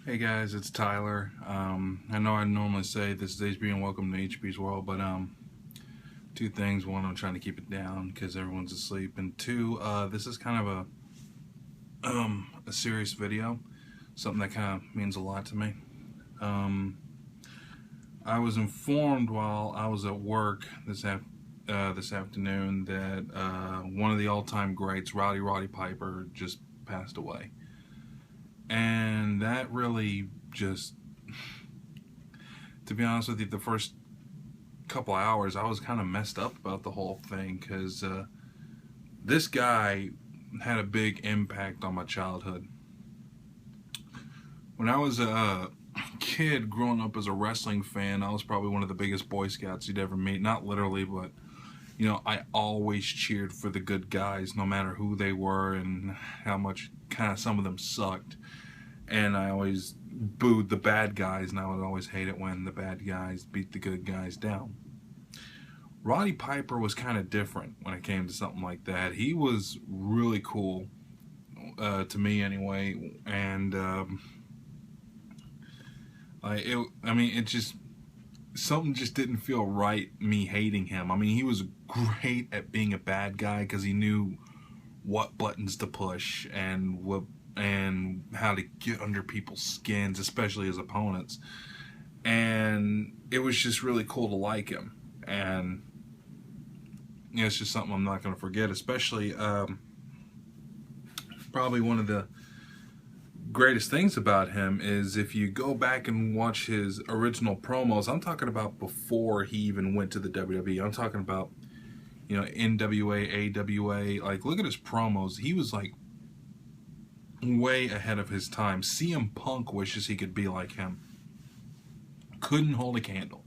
Hey guys, it's Tyler. I know I normally say this is HB and welcome to HB's world, but two things. One, I'm trying to keep it down because everyone's asleep, and two, this is kind of a serious video, something that kind of means a lot to me. Um, I was informed while I was at work this afternoon that one of the all-time greats, Roddy Piper, just passed away, and that really just, to be honest with you, the first couple hours I was kind of messed up about the whole thing because this guy had a big impact on my childhood. When I was a kid growing up as a wrestling fan, I was probably one of the biggest Boy Scouts you'd ever meet. Not literally, but I always cheered for the good guys, no matter who they were and how much kind of some of them sucked. And I always booed the bad guys, and I would always hate it when the bad guys beat the good guys down. Roddy Piper was kind of different when it came to something like that. He was really cool, to me anyway, and it just, something just didn't feel right. Me hating him. I mean, he was great at being a bad guy because he knew what buttons to push and how to get under people's skins, especially his opponents. And it was just really cool to like him, and it's just something I'm not going to forget. Especially, probably one of the greatest things about him is if you go back and watch his original promos. I'm talking about before he even went to the WWE. I'm talking about NWA, AWA. Like, look at his promos. He was like way ahead of his time. CM Punk wishes he could be like him. Couldn't hold a candle.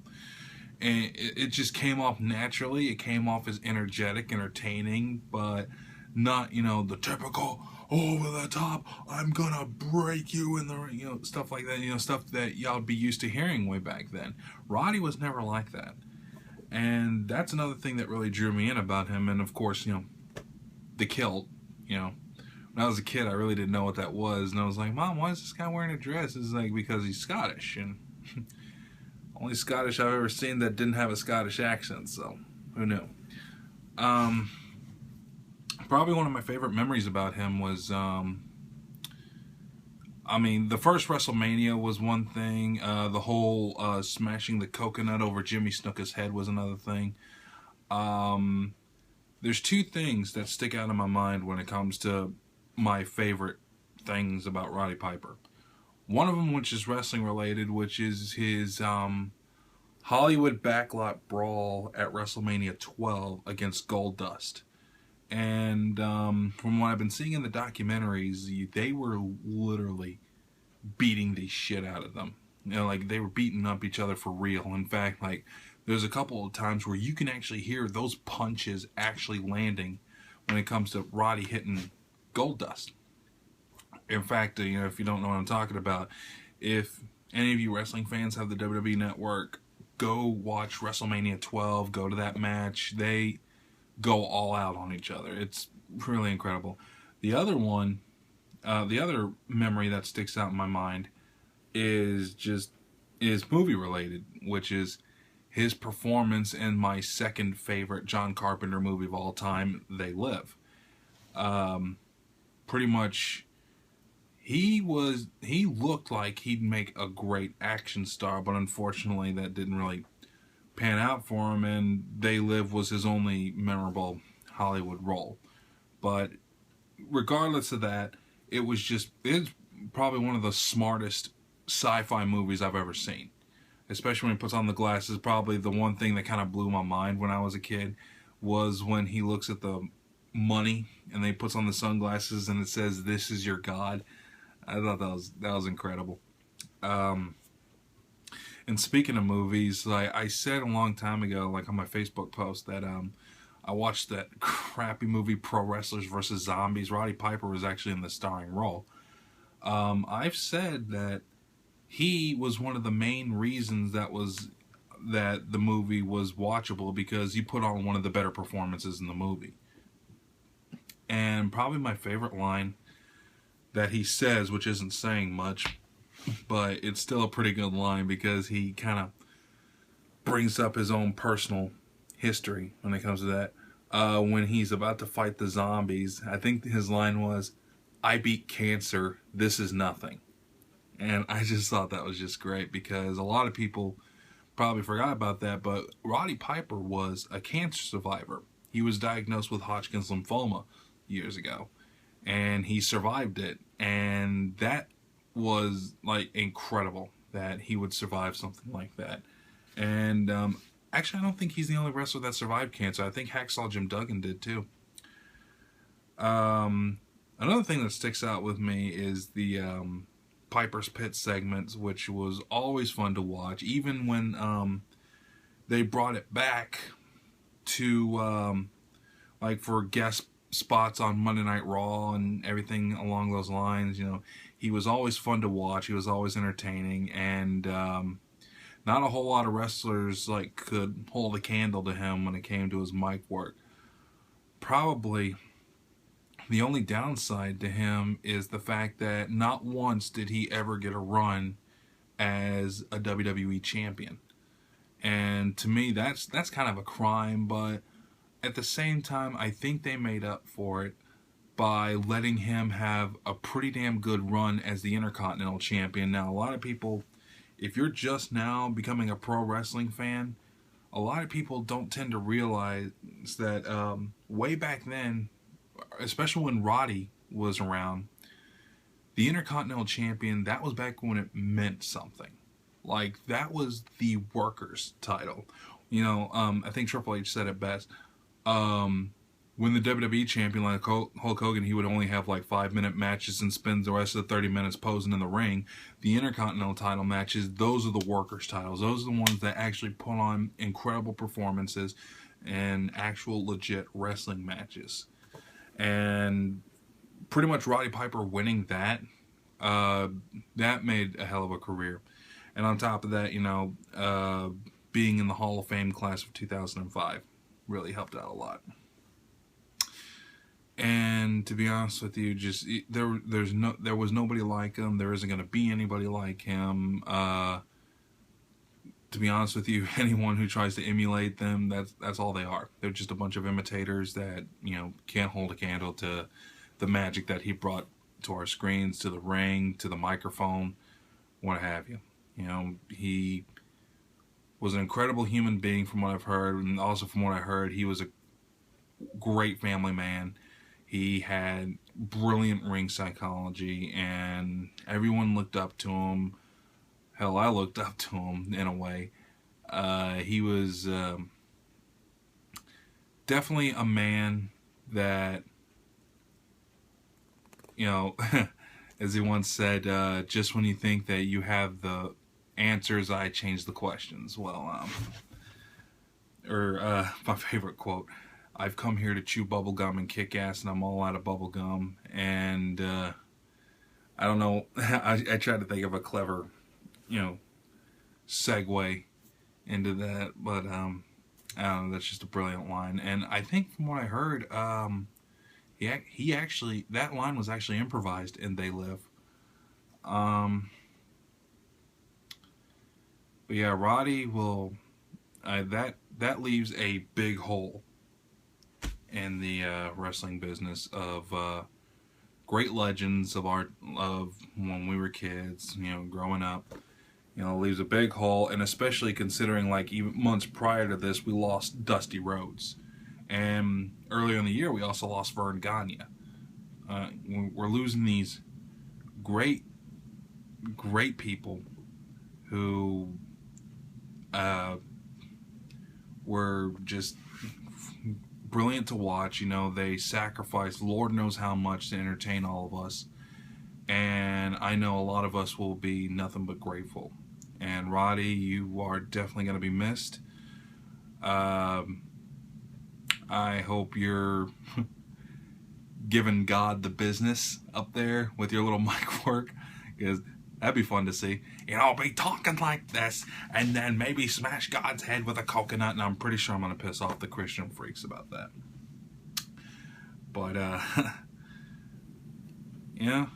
And it just came off naturally. It came off as energetic, entertaining, but not, the typical over the top, I'm gonna break you in the stuff like that, stuff that y'all be used to hearing way back then. Roddy was never like that. And that's another thing that really drew me in about him. And of course, the kilt, when I was a kid, I really didn't know what that was. And I was like, Mom, why is this guy wearing a dress? It's like, because he's Scottish. And only Scottish I've ever seen that didn't have a Scottish accent, so who knew? Probably one of my favorite memories about him was, the first WrestleMania was one thing. The whole smashing the coconut over Jimmy Snuka's head was another thing. There's two things that stick out in my mind when it comes to my favorite things about Roddy Piper. One of them, which is wrestling related, which is his Hollywood backlot brawl at WrestleMania 12 against Goldust. And from what I've been seeing in the documentaries, they were literally beating the shit out of them. Like, they were beating up each other for real. In fact, like, there's a couple of times where you can actually hear those punches actually landing when it comes to Roddy hitting Goldust. In fact, if you don't know what I'm talking about, if any of you wrestling fans have the WWE Network, go watch WrestleMania 12. Go to that match. They go all out on each other. It's really incredible. The other one, the other memory that sticks out in my mind is movie related, which is his performance in my second favorite John Carpenter movie of all time, They Live. Pretty much, he looked like he'd make a great action star, but unfortunately that didn't really pan out for him, and They Live was his only memorable Hollywood role. But regardless of that, it's probably one of the smartest sci-fi movies I've ever seen. Especially when he puts on the glasses. Probably the one thing that kind of blew my mind when I was a kid was when he looks at the money and then he puts on the sunglasses and it says, "This is your God." I thought that was incredible. And speaking of movies, like I said a long time ago, like on my Facebook post, that I watched that crappy movie Pro Wrestlers vs. Zombies. Roddy Piper was actually in the starring role. I've said that he was one of the main reasons that the movie was watchable, because he put on one of the better performances in the movie. And probably my favorite line that he says, which isn't saying much, but it's still a pretty good line because he kind of brings up his own personal history when it comes to that. When he's about to fight the zombies, I think his line was, "I beat cancer, this is nothing." And I just thought that was just great because a lot of people probably forgot about that, but Roddy Piper was a cancer survivor. He was diagnosed with Hodgkin's lymphoma years ago, and he survived it. And that was like incredible that he would survive something like that. And actually, I don't think he's the only wrestler that survived cancer. I think Hacksaw Jim Duggan did too. Another thing that sticks out with me is the Piper's Pit segments, which was always fun to watch, even when they brought it back to like for guest spots on Monday Night Raw and everything along those lines. You know, he was always fun to watch. He was always entertaining, and not a whole lot of wrestlers like could hold a candle to him when it came to his mic work. Probably the only downside to him is the fact that not once did he ever get a run as a WWE champion. And to me, that's kind of a crime, but at the same time, I think they made up for it by letting him have a pretty damn good run as the Intercontinental Champion. Now, a lot of people, if you're just now becoming a pro wrestling fan, a lot of people don't tend to realize that way back then, especially when Roddy was around, the Intercontinental Champion, that was back when it meant something. Like, that was the workers' title. You know, I think Triple H said it best. When the WWE champion, like Hulk Hogan, he would only have like 5-minute matches and spend the rest of the 30 minutes posing in the ring. The Intercontinental title matches, those are the workers' titles. Those are the ones that actually put on incredible performances and actual legit wrestling matches. And pretty much Roddy Piper winning that, that made a hell of a career. And on top of that, you know, being in the Hall of Fame class of 2005 really helped out a lot. And to be honest with you, just there was nobody like him. There isn't going to be anybody like him. To be honest with you, anyone who tries to emulate them, that's all they are. They're just a bunch of imitators that, you know, can't hold a candle to the magic that he brought to our screens, to the ring, to the microphone, what have you. You know, he was an incredible human being from what I've heard, and also from what I heard, he was a great family man. He had brilliant ring psychology, and everyone looked up to him. Hell, I looked up to him in a way. He was definitely a man that, you know, as he once said, just when you think that you have the answers, I change the questions. Well, my favorite quote, "I've come here to chew bubblegum and kick ass, and I'm all out of bubblegum." And I don't know, I tried to think of a clever, you know, segue into that, but I don't know, that's just a brilliant line. And I think from what I heard, he actually, that line was actually improvised in They Live. But yeah, Roddy will, that leaves a big hole in the wrestling business of great legends of when we were kids, you know, growing up. You know, it leaves a big hole, and especially considering, like, even months prior to this, we lost Dusty Rhodes. And earlier in the year, we also lost Vern Gagne. We're losing these great people who were just brilliant to watch. You know, they sacrificed Lord knows how much to entertain all of us. And I know a lot of us will be nothing but grateful. And Roddy, you are definitely going to be missed. I hope you're giving God the business up there with your little mic work, because that'd be fun to see. You know, be talking like this and then maybe smash God's head with a coconut, and I'm pretty sure I'm going to piss off the Christian freaks about that. But, yeah.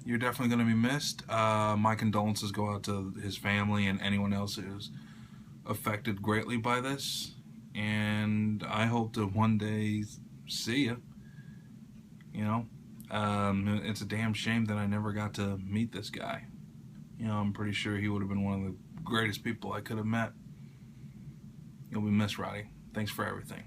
you're definitely going to be missed. My condolences go out to his family and anyone else who's affected greatly by this. And I hope to one day see you. You know, it's a damn shame that I never got to meet this guy. You know, I'm pretty sure he would have been one of the greatest people I could have met. You'll be missed, Roddy. Thanks for everything.